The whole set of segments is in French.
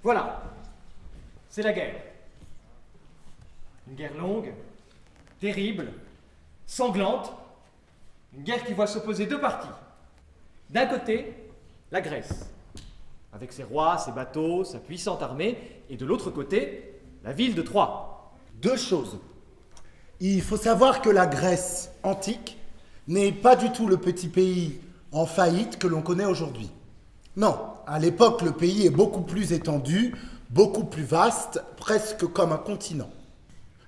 Voilà, c'est la guerre. Une guerre longue, terrible, sanglante, une guerre qui voit s'opposer deux parties. D'un côté, la Grèce, avec ses rois, ses bateaux, sa puissante armée, et de l'autre côté, la ville de Troie. Deux choses. Il faut savoir que la Grèce antique n'est pas du tout le petit pays en faillite que l'on connaît aujourd'hui. Non, à l'époque, le pays est beaucoup plus étendu, beaucoup plus vaste, presque comme un continent.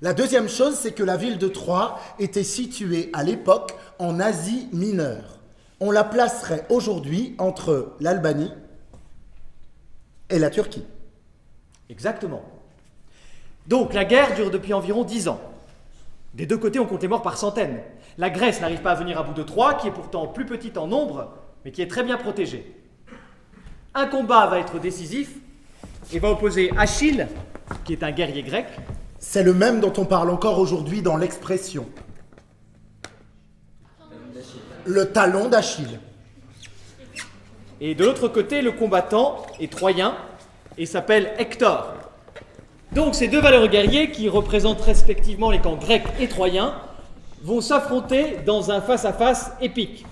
La deuxième chose, c'est que la ville de Troie était située à l'époque en Asie mineure. On la placerait aujourd'hui entre l'Albanie et la Turquie. Exactement. Donc la guerre dure depuis environ 10 ans. Des deux côtés, on compte les morts par centaines. La Grèce n'arrive pas à venir à bout de Troie, qui est pourtant plus petite en nombre, mais qui est très bien protégée. Un combat va être décisif et va opposer Achille, qui est un guerrier grec. C'est le même dont on parle encore aujourd'hui dans l'expression. Le talon d'Achille. Et de l'autre côté, le combattant est troyen et s'appelle Hector. Donc ces deux valeureux guerriers, qui représentent respectivement les camps grecs et troyens, vont s'affronter dans un face-à-face épique.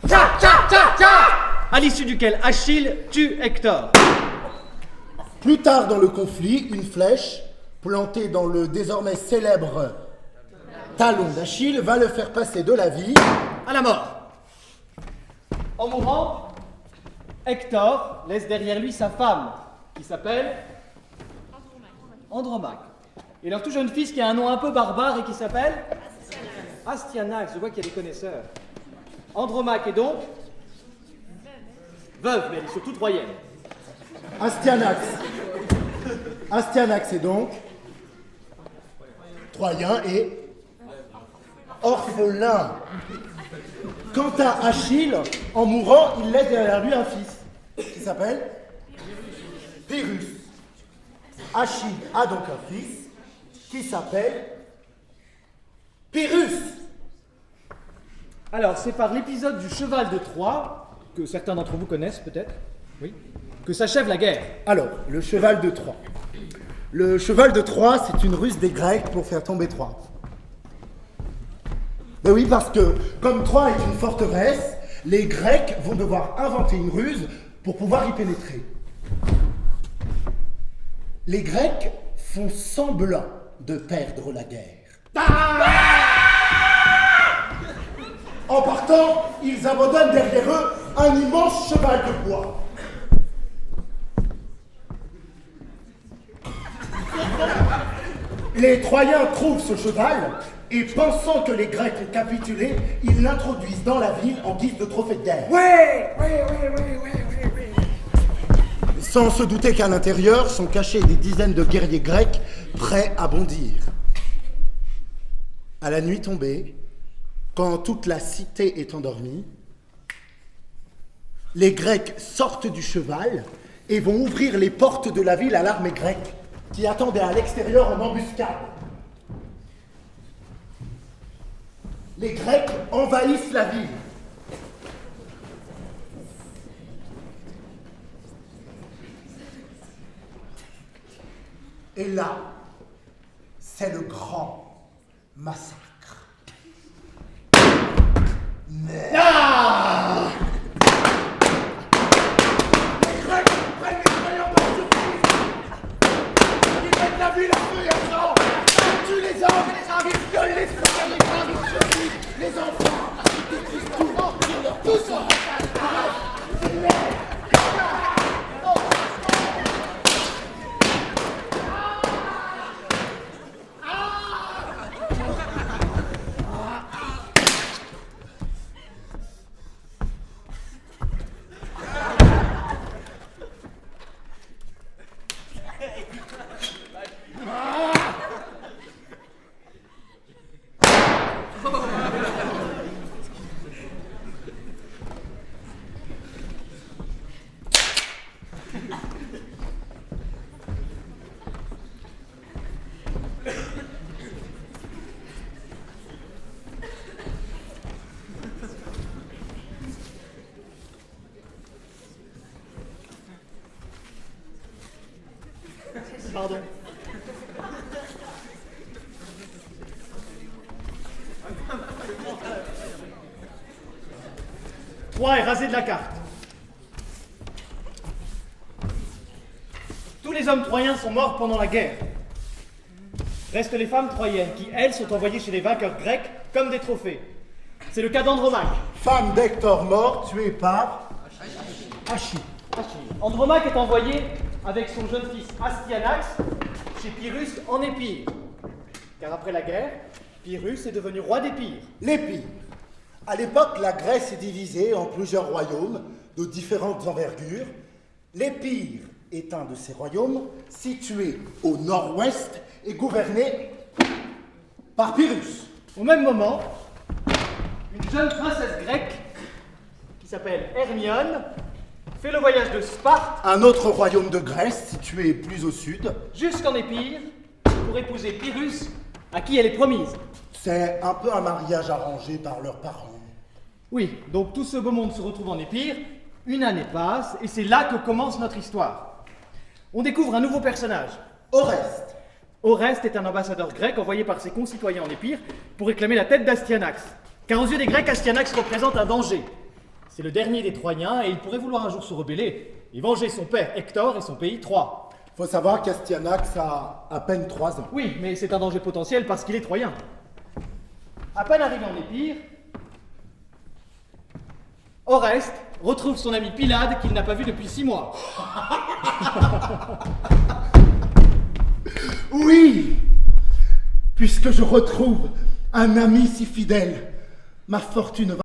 Tcha, tcha, tcha, tcha, à l'issue duquel Achille tue Hector. Plus tard dans le conflit, une flèche plantée dans le désormais célèbre talon d'Achille va le faire passer de la vie à la mort. En mourant, Hector laisse derrière lui sa femme, qui s'appelle Andromaque. Et leur tout jeune fils qui a un nom un peu barbare et qui s'appelle Astyanax. Je vois qu'il y a des connaisseurs. Andromaque est donc veuve, mais elle est surtout troyenne. Astyanax est donc troyen et orphelin. Quant à Achille, en mourant, il laisse derrière lui un fils qui s'appelle Pyrrhus. Achille a donc un fils qui s'appelle Pyrrhus. Alors, c'est par l'épisode du cheval de Troie, que certains d'entre vous connaissent peut-être, oui, que s'achève la guerre. Alors, le cheval de Troie. Le cheval de Troie, c'est une ruse des Grecs pour faire tomber Troie. Ben oui, parce que comme Troie est une forteresse, les Grecs vont devoir inventer une ruse pour pouvoir y pénétrer. Les Grecs font semblant de perdre la guerre. En partant, ils abandonnent derrière eux un immense cheval de bois. Les Troyens trouvent ce cheval et, pensant que les Grecs ont capitulé, ils l'introduisent dans la ville en guise de trophée de guerre. Ouais. Sans se douter qu'à l'intérieur sont cachés des dizaines de guerriers grecs prêts à bondir. À la nuit tombée, quand toute la cité est endormie, les Grecs sortent du cheval et vont ouvrir les portes de la ville à l'armée grecque qui attendait à l'extérieur en embuscade. Les Grecs envahissent la ville. Et là, c'est le grand massacre. Mais... Ah! Les Grecs prennent les Troyens par surprise. Ils mettent la ville à feu et à sang. Ils tuent les hommes, ils violent les femmes, ils survivent les enfants. Ils détruisent tout, ils leur poussent en Pardon. Troie est rasé de la carte. Tous les hommes troyens sont morts pendant la guerre. Restent les femmes troyennes qui, elles, sont envoyées chez les vainqueurs grecs comme des trophées. C'est le cas d'Andromaque. Femme d'Hector mort, tuée par Achille. Andromaque est envoyé avec son jeune fils Astyanax chez Pyrrhus en Épire. Car après la guerre, Pyrrhus est devenu roi d'Épire. L'Épire. À l'époque, la Grèce est divisée en plusieurs royaumes de différentes envergures. L'Épire est un de ces royaumes situé au nord-ouest et gouverné par Pyrrhus. Au même moment, une jeune princesse grecque qui s'appelle Hermione fait le voyage de Sparte Un autre royaume de Grèce situé plus au sud. jusqu'en Épire pour épouser Pyrrhus, à qui elle est promise. C'est un peu un mariage arrangé par leurs parents. Oui, donc tout ce beau monde se retrouve en Épire, une année passe, et c'est là que commence notre histoire. On découvre un nouveau personnage. Oreste. Oreste est un ambassadeur grec envoyé par ses concitoyens en Épire pour réclamer la tête d'Astyanax. Car aux yeux des Grecs, Astyanax représente un danger. C'est le dernier des Troyens et il pourrait vouloir un jour se rebeller et venger son père Hector et son pays Troie. Faut savoir qu'Astyanax a à peine 3 ans. Oui, mais c'est un danger potentiel parce qu'il est Troyen. À peine arrivé en Épire, Oreste retrouve son ami Pylade qu'il n'a pas vu depuis 6 mois. Oui, puisque je retrouve un ami si fidèle, ma fortune va